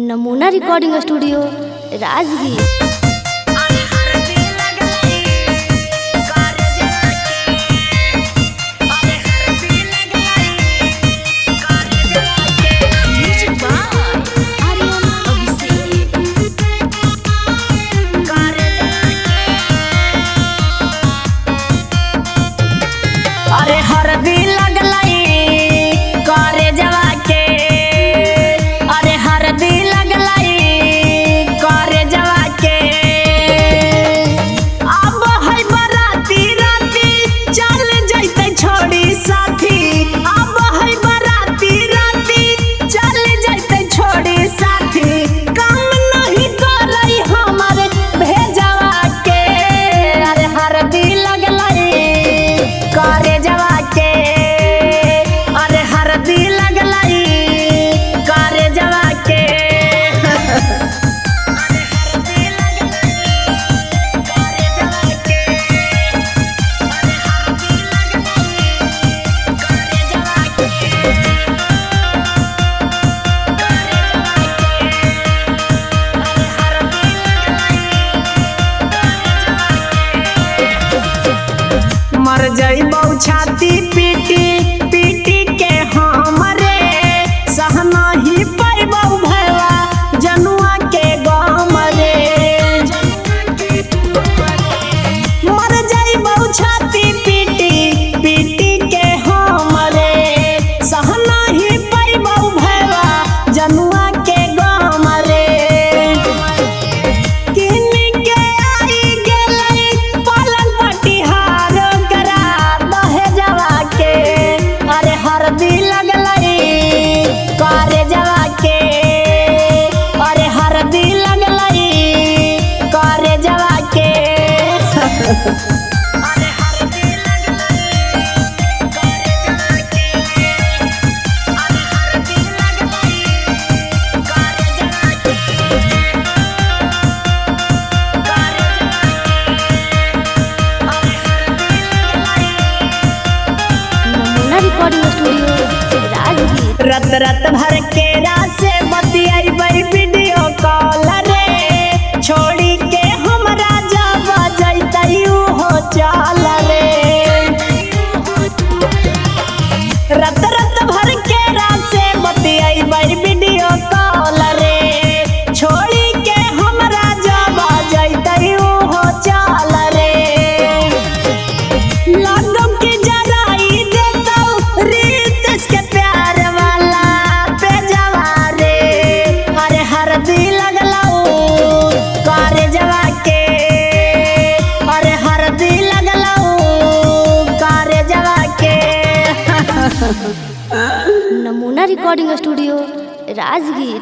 नमूना recording studio Rajgir. अरे हरदी लगलाई करे जवा के, अरे हरदी लगलाई करे जवा के। अब है बराती राती चल जैते छोड़ी साथी, अब है बराती राती चल जैते छोड़ी साथी। काम नहीं करई हमर भेजवा के, अरे हरदी लगलाई करे जवा के, अरे हरदी लगलाई करे जवा के। मर जइबौ छाती पीटी पीटी के हमरे, सह नहीं पैबौ भैया जनुआ के गम रे। मर जइबौ छाती पीटी पीटी के हमरे, सह नहीं पैबौ भैया जनुआ के गम रे। किन के आई गेलै पलंग पटिहार करा दहे जवा के, अरे हरदी लगलाई करे जवा के, अरे हरदी लगलाई करे जवा के। अरे हरदी लगलाई करे जवा के, अरे हरदी लगलाई करे जवा के। नमूना रिकॉर्डिंग स्टूडियो राजगीर। रत रत भर के रासे बतियाई वीडियो कॉल रे, छोड़ी के हमरा जब जैतई हो चल रे। रत रत भर के रासे बतियाई वीडियो कॉल रे, छोड़ी के हमरा जब जैतई हो चल रे। लगो के जराई देतौ रीत के प्यार वाला पे जवा रे, अरे हरदी लगलौ करे जवा के, अरे हरदी लगलौ करे जवा के। नमूना रिकॉर्डिंग स्टूडियो राजगीर।